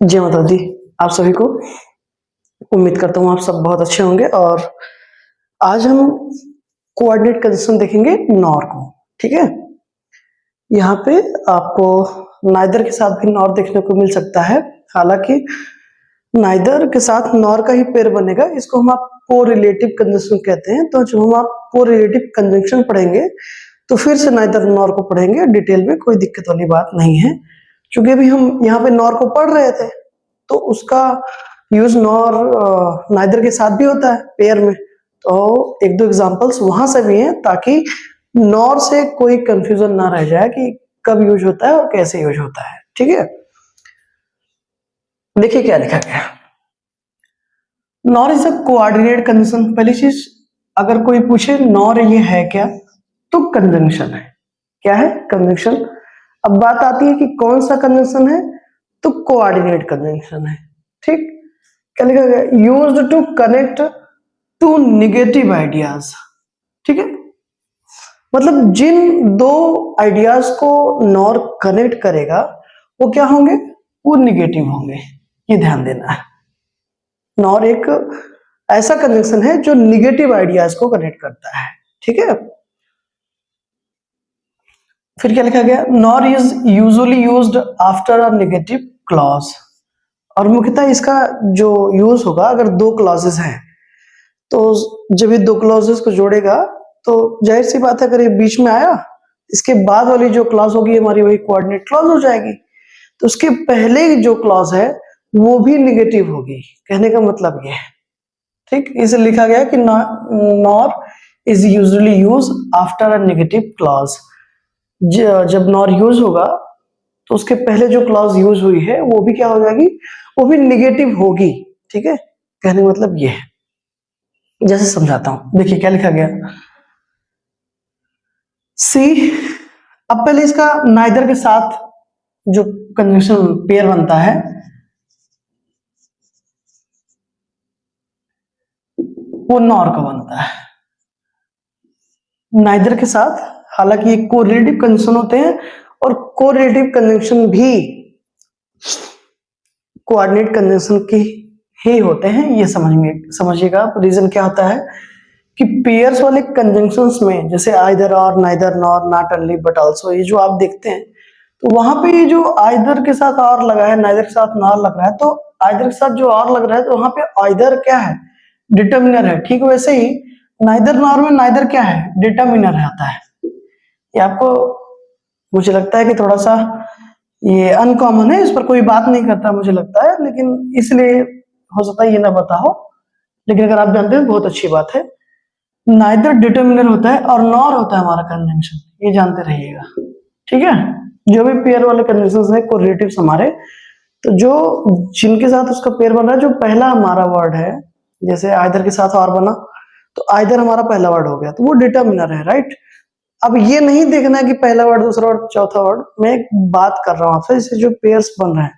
जय माता दी। आप सभी को उम्मीद करता हूँ आप सब बहुत अच्छे होंगे। और आज हम कोऑर्डिनेट कंजंक्शन देखेंगे नॉर को। ठीक है, यहाँ पे आपको नाइदर के साथ भी नॉर देखने को मिल सकता है। हालांकि नाइदर के साथ नॉर का ही पेयर बनेगा, इसको हम आप कोरिलेटिव कंजंक्शन कहते हैं। तो जब हम आप कोरिलेटिव कंजंक्शन पढ़ेंगे तो फिर से नाइदर नॉर को पढ़ेंगे डिटेल में, कोई दिक्कत वाली बात नहीं है। क्योंकि अभी हम यहाँ पे नॉर को पढ़ रहे थे तो उसका यूज नॉर नाइदर के साथ भी होता है पेयर में। तो एक दो एग्जांपल्स वहां से भी हैं ताकि नॉर से कोई कंफ्यूजन ना रह जाए कि कब यूज होता है और कैसे यूज होता है। ठीक है, देखिए क्या लिखा गया। Nor is a coordinate conjunction. पहली चीज, अगर कोई पूछे नॉर ये है क्या, तो कंजंक्शन है। क्या है? कंजंक्शन। अब बात आती है कि कौन सा कंजंक्शन है, तो कोऑर्डिनेट कंजंक्शन है। ठीक, क्या लिखा गया? Used to connect to negative ideas. ठीक है, मतलब जिन दो आइडियाज को नॉर कनेक्ट करेगा वो क्या होंगे? वो निगेटिव होंगे। ये ध्यान देना है। नॉर एक ऐसा कंजंक्शन है जो निगेटिव आइडियाज को कनेक्ट करता है। ठीक है, फिर क्या लिखा गया? Nor is usually used after a negative clause. और मुख्यतः इसका जो यूज होगा, अगर दो क्लॉजेस हैं तो जब ये दो क्लॉजेस को जोड़ेगा तो जाहिर सी बात है, अगर ये बीच में आया, इसके बाद वाली जो क्लॉज होगी हमारी वही कोऑर्डिनेट क्लॉज हो जाएगी। तो उसके पहले जो क्लॉज है वो भी निगेटिव होगी। कहने का मतलब ये है। ठीक, इसे लिखा गया कि nor is usually use after a negative clause. जब नॉर यूज होगा तो उसके पहले जो क्लॉज यूज हुई है वो भी क्या हो जाएगी? वो भी निगेटिव होगी। ठीक है, कहने का मतलब ये है। जैसे समझाता हूं, देखिए क्या लिखा गया। सी, अब पहले इसका नाइदर के साथ जो कंजंक्शन पेयर बनता है वो नॉर का बनता है नाइदर के साथ। हालांकि ये कोरिलेटिव कंजंक्शन होते हैं और कोरिलेटिव कंजंक्शन भी कोऑर्डिनेट कंजंक्शन के ही होते हैं। ये समझिएगा। रीजन क्या होता है कि पेयर्स वाले कंजंक्शंस में, जैसे आइदर और, neither, nor, not only but also, ये जो आप देखते हैं तो वहां पे ये जो आइदर के साथ और लगा है, नाइदर के साथ नॉर लग रहा है, तो आइदर के साथ जो और लग रहा है तो वहां पे आइदर क्या है? डिटर्मिनर है। ठीक वैसे ही नाइदर नॉर में नाइदर क्या है? डिटर्मिनर आता है। ये आपको मुझे लगता है कि थोड़ा सा ये अनकॉमन है, इस पर कोई बात नहीं करता मुझे लगता है, लेकिन इसलिए हो सकता है ये ना पता हो, लेकिन अगर आप जानते हैं बहुत अच्छी बात है। नाइदर डिटर्मिनर होता है और नॉर होता है हमारा कंजंक्शन, ये जानते रहिएगा। ठीक है, जो भी पेयर वाले कंजंक्शंस है कोरिलेटिव्स हमारे, तो जो जिनके साथ उसका पेयर बन रहा है, जो पहला हमारा वर्ड है, जैसे आइदर के साथ और बना तो आइदर हमारा पहला वर्ड हो गया, तो वो डिटर्मिनर है। राइट, अब ये नहीं देखना है कि पहला वर्ड, दूसरा वर्ड, चौथा वर्ड। मैं एक बात कर रहा हूं आपसे, जैसे जो पेयर्स बन रहे हैं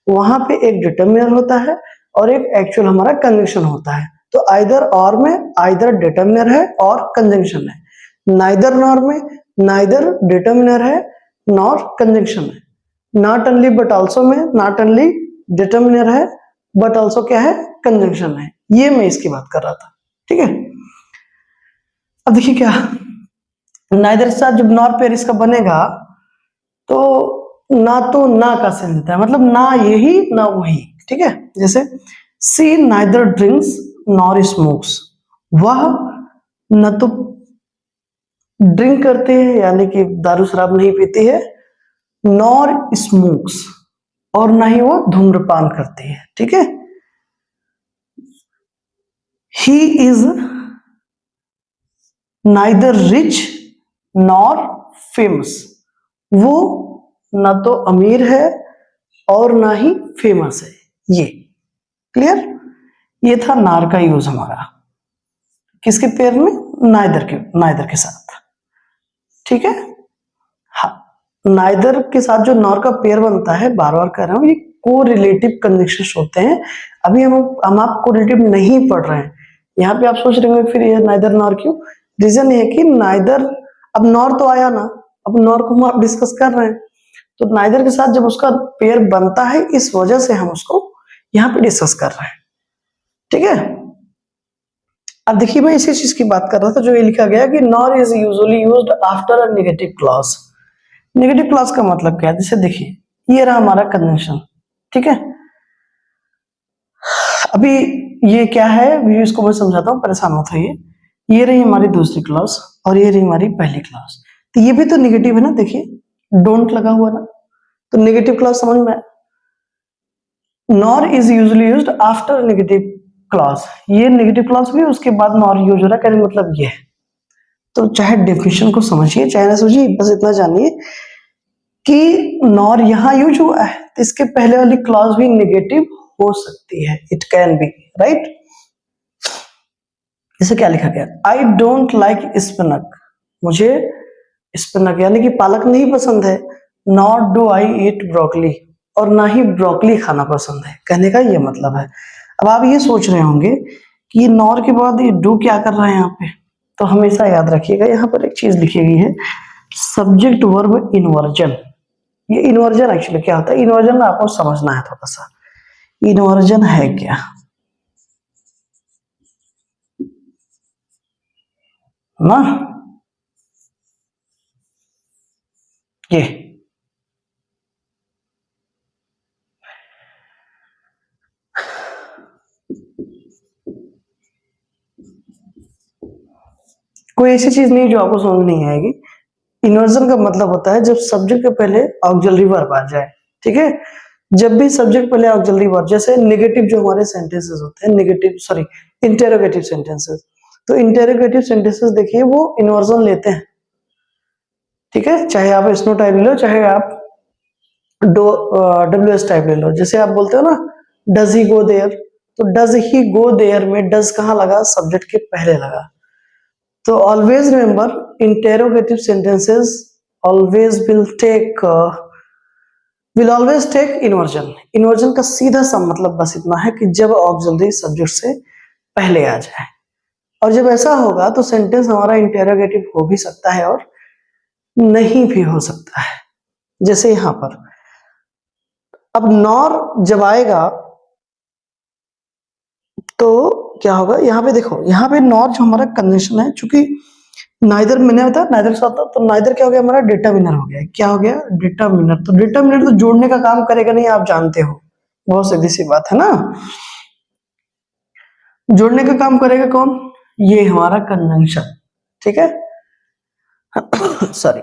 वहां पे एक डिटर्मिनर होता है और एक एक्चुअल हमारा कंजंक्शन होता है। तो आइदर और में आइदर डिटर्मिनर है और कंजंक्शन है। नाइदर नॉर में नाइदर डिटर्मिनर है नॉर कंजंक्शन है। नॉट ओनली बट आल्सो में नॉट ओनली डिटर्मिनर है बट आल्सो क्या है? कंजंक्शन है। ये मैं इसकी बात कर रहा था। ठीक है, अब देखिए क्या, नाइदर के साथ जब नॉर पेयर इसका बनेगा तो ना तो ना का सेंस देता है, मतलब ना यही ना वही। ठीक है, जैसे सी नाइदर ड्रिंक्स नॉर स्मोक्स। वह न तो ड्रिंक करती है यानी कि दारू शराब नहीं पीती है, नॉर स्मोक्स, और ना ही वो धूम्रपान करती है। ठीक है, he is neither rich nor famous. वो ना तो अमीर है और ना ही फेमस है। ये क्लियर? ये था नार का यूज हमारा किसके पेयर में? नाइदर के साथ। ठीक है, हाँ, नाइदर के साथ जो नॉर का पेयर बनता है, बार बार कह रहा हूं, ये कोरिलेटिव कंजंक्शंस होते हैं। अभी हम आप कोरिलेटिव नहीं पढ़ रहे हैं। यहाँ पे आप सोच रहे होंगे फिर ये नाइदर नॉर क्यों? रीजन ये है कि नाइदर, अब नॉर तो आया ना, अब नॉर को हम आप डिस्कस कर रहे हैं, तो नाइदर के साथ जब उसका पेयर बनता है, इस वजह से हम उसको यहाँ पे डिस्कस कर रहे हैं, ठीक है। अब देखिए मैं इसी चीज की बात कर रहा था जो ये लिखा गया कि nor is usually used after a negative clause. Negative clause का मतलब क्या है, जैसे देखिए ये रहा हमारा कन्वेंशन, ठीक है। अभी ये क्या है, अभी इसको मैं समझाता हूँ, परेशान मत होइए। ये रही हमारी दूसरी क्लॉज और ये रही हमारी पहली क्लॉज, तो ये भी तो नेगेटिव है ना, देखिए डोंट लगा हुआ ना, तो नेगेटिव क्लॉज समझ में। Nor is usually used after negative clause, ये नेगेटिव क्लॉज भी उसके बाद नॉर यूज हो रहा है, कहने मतलब ये है। तो चाहे डेफिनेशन को समझिए चाहे ना समझिए, बस इतना जानिए कि नॉर यहां यूज हुआ है, तो इसके पहले वाली क्लॉज भी नेगेटिव हो सकती है, इट कैन बी, राइट। इसे क्या लिखा गया, आई डोंट लाइक स्पिनक, मुझे स्पिनक यानी कि पालक नहीं पसंद है। Not do I eat broccoli, और ना ही ब्रोकली खाना पसंद है, कहने का ये मतलब है। अब आप ये सोच रहे होंगे कि ये नॉर के बाद ये डू क्या कर रहा है यहाँ पे, तो हमेशा याद रखिएगा यहाँ पर एक चीज लिखी गई है, सब्जेक्ट वर्ब इन्वर्जन। ये इन्वर्जन एक्चुअली क्या होता है, इन्वर्जन आपको समझना है थोड़ा सा, इन्वर्जन है क्या ना, ये कोई ऐसी चीज नहीं जो आपको समझ नहीं आएगी। इन्वर्जन का मतलब होता है जब सब्जेक्ट के पहले ऑक्सिलरी वर्ब आ जाए, ठीक है। जब भी सब्जेक्ट पहले ऑक्सिलरी वर्ब, जैसे नेगेटिव जो हमारे सेंटेंसेस होते हैं, नेगेटिव सॉरी इंटेरोगेटिव सेंटेंसेस, तो इंटेरोगेटिव सेंटेंसेस देखिए वो इन्वर्जन लेते हैं, ठीक है। चाहे आप स्नो टाइप ले लो, चाहे आप WS टाइप ले लो। जैसे आप बोलते हो ना डज ही गो देयर, तो डज ही गो देयर में डज कहाँ लगा, सब्जेक्ट के पहले लगा। तो always remember interrogative sentences always will always take inversion. Inversion का सीधा सा मतलब बस इतना है कि जब ऑक्सिलरी सब्जेक्ट से पहले आ जाए, और जब ऐसा होगा तो सेंटेंस हमारा इंटेरोगेटिव हो भी सकता है और नहीं भी हो सकता है, जैसे यहां पर। अब नॉर जब आएगा तो क्या होगा, यहाँ पे देखो, यहाँ पे नॉर जो हमारा कंजंक्शन है, चूंकि नाइदर मैंने बताया नाइदर से आता, तो नाइदर क्या हो गया हमारा, डिटरमिनर हो गया। क्या हो गया, डिटरमिनर। तो डिटरमिनर तो जोड़ने का काम करेगा नहीं, आप जानते हो, बहुत सीधी सी बात है ना। जोड़ने का काम करेगा कौन, ये हमारा कंजंक्शन, ठीक है। सॉरी।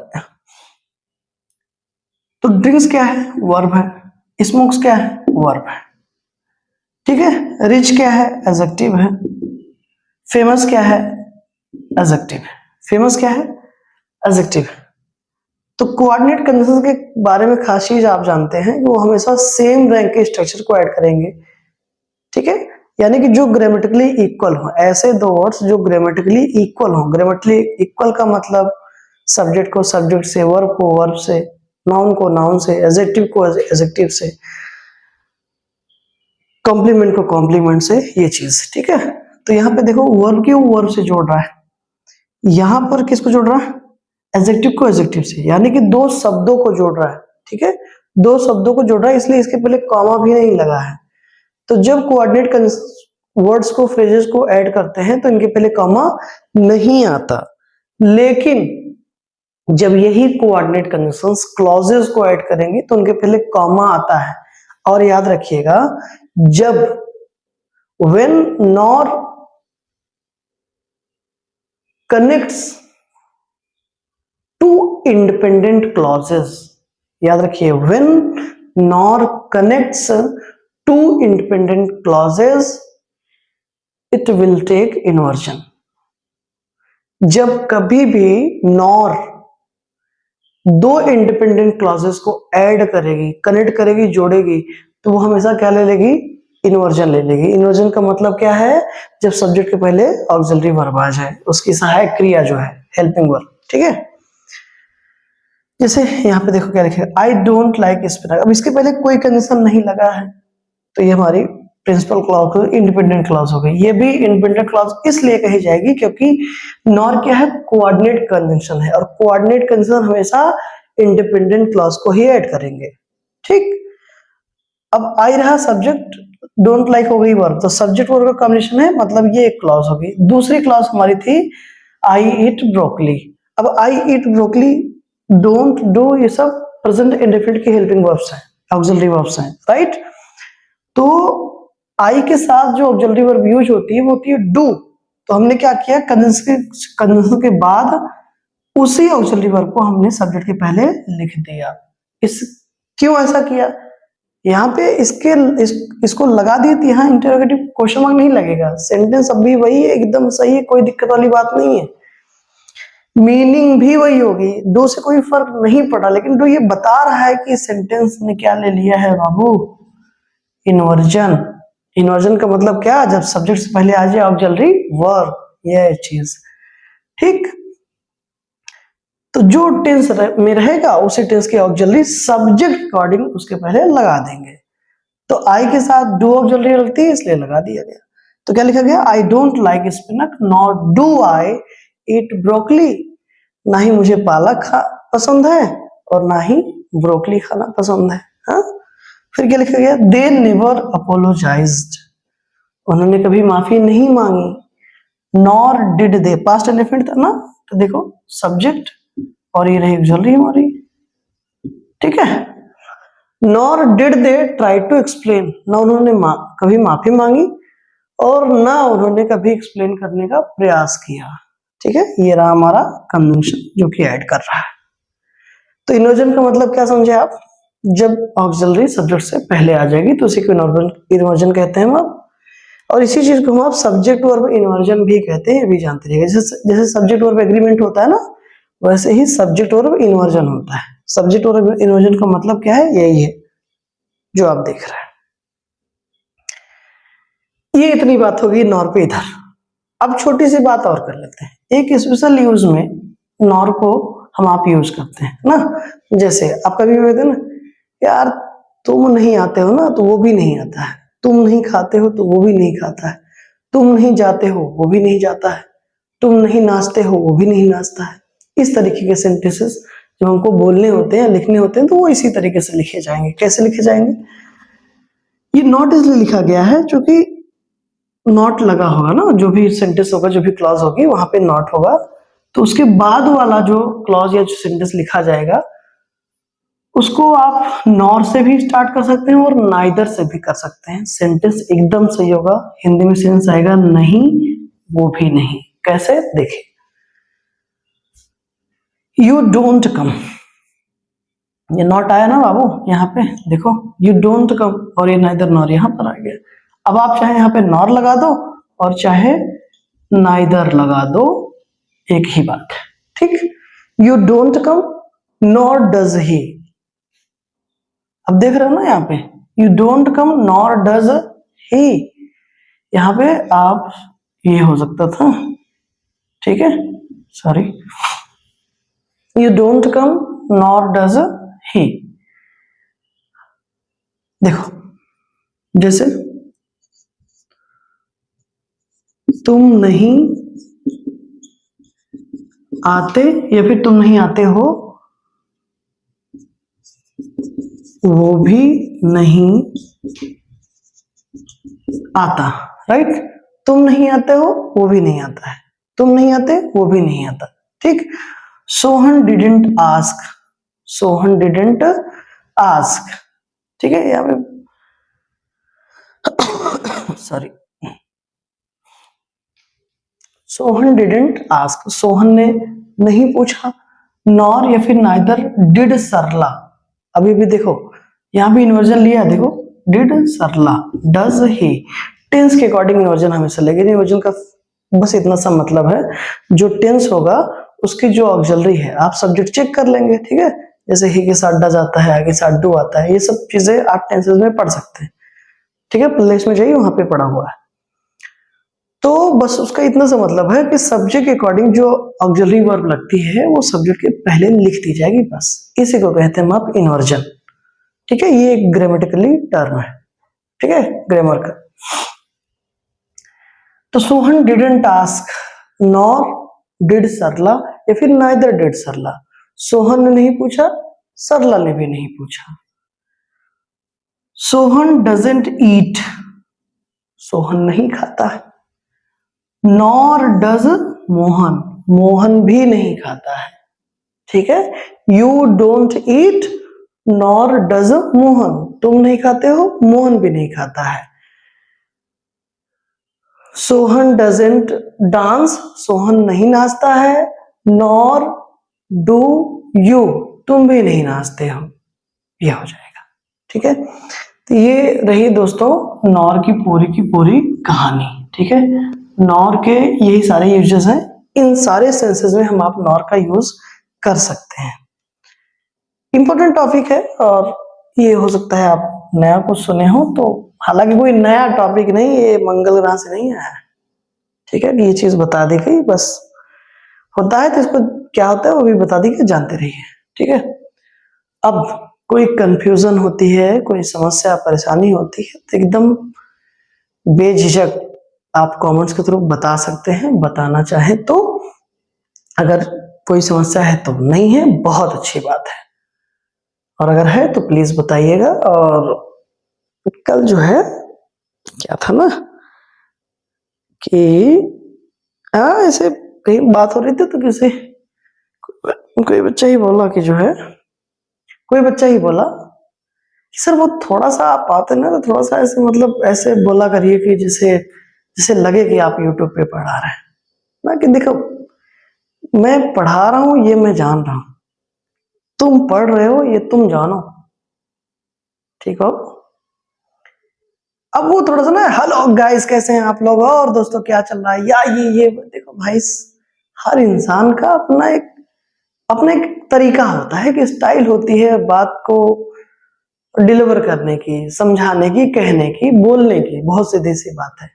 तो ड्रिंक्स क्या है, वर्ब है। स्मोक्स क्या है, वर्ब है, ठीक है। रिच क्या है, एडजेक्टिव है। फेमस क्या है, एडजेक्टिव है। फेमस क्या है, एडजेक्टिव। तो कोऑर्डिनेट कंजंक्शन के बारे में खास चीज आप जानते हैं कि वो हमेशा सेम रैंक के स्ट्रक्चर को ऐड करेंगे, ठीक है। यानी कि जो ग्रामेटिकली इक्वल हो, ऐसे दो वर्ड्स जो ग्रामेटिकली इक्वल हो। ग्रामेटिकली इक्वल का मतलब सब्जेक्ट को सब्जेक्ट से, वर्ब को वर्ब से, नाउन को नाउन से, एडजेक्टिव को एडजेक्टिव से, कॉम्प्लीमेंट को कॉम्प्लीमेंट से, ये चीज, ठीक है। तो यहाँ पे देखो वर्ब क्यों वर्ब से जोड़ रहा है, यहां पर किसको जोड़ रहा है, एडजेक्टिव को एडजेक्टिव से, यानी कि दो शब्दों को जोड़ रहा है, ठीक है। दो शब्दों को जोड़ रहा है, इसलिए इसके पहले कॉमा भी नहीं लगा है। तो जब कोऑर्डिनेट वर्ड्स को फ्रेजेस को ऐड करते हैं तो इनके पहले कॉमा नहीं आता, लेकिन जब यही कोऑर्डिनेट कंजंक्शंस क्लॉजेस को ऐड करेंगे तो उनके पहले कॉमा आता है। और याद रखिएगा, जब when nor connects to independent clauses, याद रखिए, when nor connects to independent clauses it will take inversion. जब कभी भी नॉर दो इंडिपेंडेंट क्लॉजेस को ऐड करेगी, कनेक्ट करेगी, जोड़ेगी, तो वो हमेशा क्या ले लेगी, इन्वर्जन ले लेगी। इन्वर्जन का मतलब क्या है, जब सब्जेक्ट के पहले ऑक्सिलरी वर्ब आ जाए, उसकी सहायक क्रिया जो है, हेल्पिंग वर्ब, ठीक है। जैसे यहाँ पे देखो क्या लिखा है, आई डोंट लाइक स्पिनच। अब इसके पहले कोई कंडीशन नहीं लगा है, तो ये हमारी प्रिंसिपल क्लॉज इंडिपेंडेंट क्लॉज हो गई। ये भी इंडिपेंडेंट क्लॉज इसलिए कही जाएगी क्योंकि नॉर क्या है, कोऑर्डिनेट कंजंक्शन है, और कोऑर्डिनेट कंजंक्शन हमेशा इंडिपेंडेंट क्लॉज को ही ऐड करेंगे। ठीक, अब आई रहा सब्जेक्ट, डोंट लाइक हो गई वर्ब, तो सब्जेक्ट वर्ब का कॉम्बिनेशन है, मतलब ये एक क्लॉज होगी। दूसरी क्लॉज हमारी थी आई ईट ब्रोकली। अब आई ईट ब्रोकली, डोंट, डू, ये सब प्रेजेंट इंडेफिनिट की हेल्पिंग वर्ब्स हैं, ऑक्सिलरी वर्ब्स हैं, राइट। तो आई के साथ जो ऑक्सिलरी वर्ब यूज होती है वो होती है डू। तो हमने क्या किया, कंजंक्शन के बाद उसी ऑक्सिलरी वर्ब को हमने सब्जेक्ट के पहले लिख दिया। इस क्यों ऐसा किया, यहाँ पे इसको लगा दिए तो यहाँ इंटरोगेटिव क्वेश्चन मार्क नहीं लगेगा, सेंटेंस अब भी वही है, एकदम सही है, कोई दिक्कत वाली बात नहीं है, मीनिंग भी वही होगी, डू से कोई फर्क नहीं पड़ा। लेकिन डू ये बता रहा है कि सेंटेंस ने क्या ले लिया है बाबू, इन्वर्जन। इन्वर्जन का मतलब क्या, जब सब्जेक्ट से पहले आ जाए ऑक्सिलरी वर्ब, ये चीज। ठीक, तो जो टेंस में रहेगा उसी टेंस के ऑक्सिलरी सब्जेक्ट अकॉर्डिंग उसके पहले लगा देंगे। तो आई के साथ डू ऑक्सिलरी लगती है इसलिए लगा दिया गया। तो क्या लिखा गया, I don't like spinach nor do I eat broccoli. ना ही मुझे पालक पसंद है और ना ही ब्रोकली खाना पसंद है। हाँ, फिर क्या लिखा गया, दे नेवर अपोलोजाइज्ड, उन्होंने कभी माफी नहीं मांगी। Nor did they, past indefinite था ना, तो देखो सब्जेक्ट और ये रही ऑक्सिलरी हमारी। ठीक है, nor did they try to explain, ना उन्होंने कभी माफी मांगी और ना उन्होंने कभी एक्सप्लेन करने का प्रयास किया। ठीक है, ये रहा हमारा कंजंक्शन जो कि ऐड कर रहा है। तो इन्वर्जन का मतलब क्या समझे आप, जब ऑक्सिलरी सब्जेक्ट से पहले आ जाएगी तो उसी को इन्वर्जन कहते हैं हम। और इसी चीज को हम आप सब्जेक्ट वर्ब इन्वर्जन भी कहते हैं, ये भी जानते रहिएगा। जैसे सब्जेक्ट वर्ब एग्रीमेंट होता है ना, वैसे ही सब्जेक्ट वर्ब इन्वर्जन होता है। सब्जेक्ट वर्ब इन्वर्जन का मतलब क्या है, यही है जो आप देख रहे हैं। ये इतनी बात होगी नॉर पे इधर। अब छोटी सी बात और कर लेते हैं, एक स्पेशल यूज में नॉर को हम आप यूज करते हैं ना। जैसे आप कभी कहते हैं ना, यार तुम नहीं आते हो ना, तो वो भी नहीं आता है। तुम नहीं खाते हो तो वो भी नहीं खाता है। तुम नहीं जाते हो वो भी नहीं जाता है। तुम नहीं नाचते हो वो भी नहीं नाचता है। इस तरीके के सेंटेंसेस जो हमको बोलने होते हैं, लिखने होते हैं, तो वो इसी तरीके से लिखे जाएंगे। कैसे लिखे जाएंगे, ये नॉट इसलिए लिखा गया है क्योंकि नॉट लगा होगा ना, जो भी सेंटेंस होगा, जो भी क्लॉज होगी वहां पे नॉट होगा, तो उसके बाद वाला जो क्लॉज या जो सेंटेंस लिखा जाएगा उसको आप नॉर से भी स्टार्ट कर सकते हैं और नाइदर से भी कर सकते हैं। सेंटेंस एकदम सही होगा। हिंदी में सेंस आएगा नहीं, वो भी नहीं। कैसे, देखिए, यू डोंट कम, ये नॉट आया ना बाबू, यहाँ पे देखो यू डोंट कम और ये नाइदर नॉर यहाँ पर आ गया। अब आप चाहे यहाँ पे नॉर लगा दो और चाहे नाइदर लगा दो, एक ही बात है। ठीक, you don't come nor does he. अब देख रहे हो ना, यहाँ पे you don't come nor does he, यहाँ पे आप ये हो सकता था। ठीक है, sorry, you don't come nor does he. देखो, जैसे तुम नहीं आते या फिर तुम नहीं आते हो, वो भी नहीं आता, राइट। तुम नहीं आते हो वो भी नहीं आता है, तुम नहीं आते वो भी नहीं आता। ठीक, Sohan didn't ask, Sohan didn't ask. ठीक है, यहाँ पे sorry, Sohan didn't ask, Sohan ने नहीं पूछा। नॉर या फिर नाइदर डिड सरला। अभी भी देखो यहाँ भी इन्वर्जन लिया, देखो did Sarla, does he. Tense के अकॉर्डिंग इन्वर्जन हमेशा लेकिन इन्वर्जन का बस इतना सा मतलब है, जो टेंस होगा उसकी जो ऑक्सिलरी है आप सब्जेक्ट चेक कर लेंगे। ठीक है, जैसे ही के साथ डज आता है, आगे साथ डू आता है, ये सब चीजें आप टेंसेस में पढ़ सकते हैं। ठीक है, प्लेलिस्ट में जाइए, वहां पे पढ़ा हुआ है। तो बस उसका इतना सा मतलब है कि सब्जेक्ट के अकॉर्डिंग जो ऑक्सिलरी वर्ब लगती है वो सब्जेक्ट के पहले लिख दी जाएगी, बस इसी को कहते हैं आप इन्वर्जन। ठीक है, ये एक ग्रामेटिकली टर्म है। ठीक है, ग्रामर का। तो Sohan didn't ask nor did Sarla या फिर नाइदर डिड सरला। सोहन ने नहीं पूछा सरला ने भी नहीं पूछा। सोहन डजेंट ईट, सोहन नहीं खाता है। नॉर डज मोहन, मोहन भी नहीं खाता है। ठीक है, you don't eat nor does Mohan, तुम नहीं खाते हो, मोहन भी नहीं खाता है। सोहन डजेंट डांस, सोहन नहीं नाचता है। नॉर डू यू, तुम भी नहीं नाचते हो, यह हो जाएगा। ठीक है, तो ये रही दोस्तों नॉर की पूरी कहानी। ठीक है, नॉर के यही सारे यूजेस हैं, इन सारे सेंसेस में हम आप नॉर का यूज कर सकते हैं। इंपॉर्टेंट टॉपिक है और ये हो सकता है आप नया कुछ सुने हो, तो हालांकि कोई नया टॉपिक नहीं, ये मंगल ग्रह से नहीं आया है। ठीक है, ये चीज बता दी गई, बस होता है तो इसको क्या होता है वो भी बता दी गई, जानते रहिए। ठीक है, अब कोई कंफ्यूजन होती है, कोई समस्या परेशानी होती है तो एकदम बेझिझक आप कमेंट्स के थ्रू बता सकते हैं, बताना चाहे तो। अगर कोई समस्या है तो, नहीं है बहुत अच्छी बात है, और अगर है तो प्लीज बताइएगा। और कल जो है क्या था ना कि ऐसे कहीं बात हो रही थी तो किसी कोई बच्चा ही बोला कि जो है, कोई बच्चा ही बोला कि सर वो थोड़ा सा आप आते ना तो थोड़ा सा ऐसे मतलब ऐसे बोला करिए कि जैसे लगे कि आप यूट्यूब पे पढ़ा रहे हैं ना, कि देखो मैं पढ़ा रहा हूं ये मैं जान रहा हूं, तुम पढ़ रहे हो ये तुम जानो। ठीक हो, अब वो थोड़ा सा ना हेलो गाइस कैसे हैं आप लोग, और दोस्तों क्या चल रहा है, या ये देखो भाई, हर इंसान का अपना एक तरीका होता है, कि स्टाइल होती है बात को डिलीवर करने की, समझाने की, कहने की, बोलने की। बहुत सीधी सी बात है,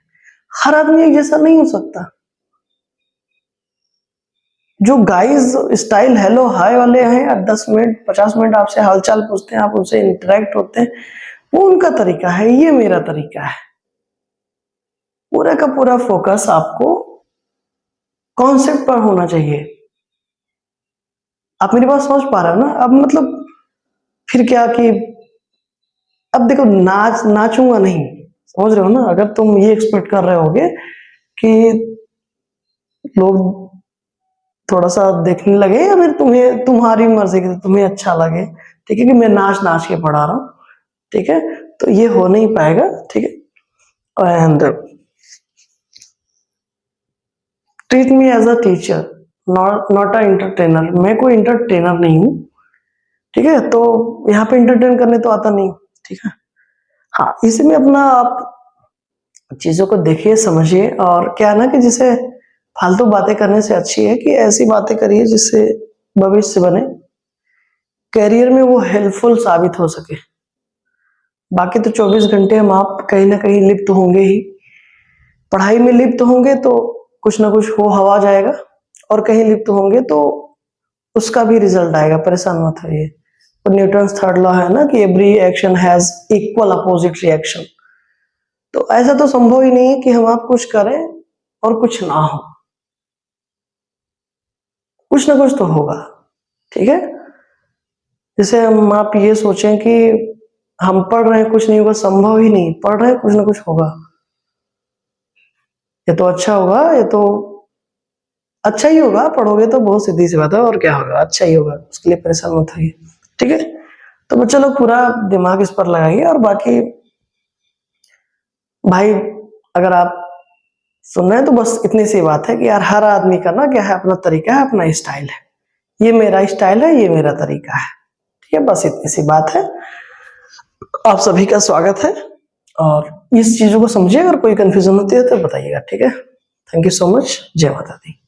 हर आदमी एक जैसा नहीं हो सकता। जो गाइस स्टाइल हेलो हाय वाले हैं, 10 मिनट 50 मिनट आपसे हालचाल पूछते हैं, आप उनसे इंटरेक्ट होते हैं, वो उनका तरीका है, ये मेरा तरीका है। पूरा का पूरा फोकस आपको कॉन्सेप्ट पर होना चाहिए। आप मेरी बात समझ पा रहे हो ना? अब मतलब फिर क्या कि अब देखो नाचूंगा नहीं, समझ रहे हो ना? अगर तुम ये एक्सपेक्ट कर रहे होगे कि लोग थोड़ा सा देखने लगे, या फिर तुम्हें तुम्हारी मर्जी की तुम्हें अच्छा लगे, ठीक है, कि मैं नाच के पढ़ा रहा हूं, ठीक है, तो ये हो नहीं पाएगा। ठीक है, and treat me as a teacher not a entertainer, मैं कोई एंटरटेनर नहीं हूं। ठीक है, तो यहाँ पे एंटरटेन करने तो आता नहीं। ठीक है, हाँ, इसी में अपना आप चीजों को देखिए समझिए, और क्या ना कि जिसे फालतू बातें करने से अच्छी है कि ऐसी बातें करिए जिससे भविष्य बने, कैरियर में वो हेल्पफुल साबित हो सके। बाकी तो 24 घंटे हम आप कहीं ना कहीं लिप्त होंगे ही, पढ़ाई में लिप्त होंगे तो कुछ ना कुछ हो हवा जाएगा, और कहीं लिप्त होंगे तो उसका भी रिजल्ट आएगा, परेशान मत होइए। और न्यूटन्स थर्ड लॉ है ना कि every action has equal opposite reaction. तो ऐसा तो संभव ही नहीं है कि हम आप कुछ करें और कुछ ना हो, कुछ ना कुछ तो होगा। ठीक है, जैसे हम आप ये सोचें कि हम पढ़ रहे हैं कुछ नहीं होगा, संभव ही नहीं, पढ़ रहे हैं कुछ ना कुछ होगा, ये तो अच्छा होगा, ये तो अच्छा ही होगा, पढ़ोगे तो बहुत सीधी सी बात है, और क्या होगा, अच्छा ही होगा, उसके लिए परेशान मत होइए। ठीक है, तो बच्चे लोग पूरा दिमाग इस पर लगाइए। और बाकी भाई अगर आप सुन रहे हैं तो बस इतनी सी बात है कि यार हर आदमी का ना क्या है, अपना तरीका है, अपना स्टाइल है, ये मेरा स्टाइल है, ये मेरा तरीका है। ठीक है, बस इतनी सी बात है। आप सभी का स्वागत है, और इस चीजों को समझिए, अगर कोई कंफ्यूजन होती है तो बताइएगा। ठीक है, थैंक यू सो मच, जय माता दी।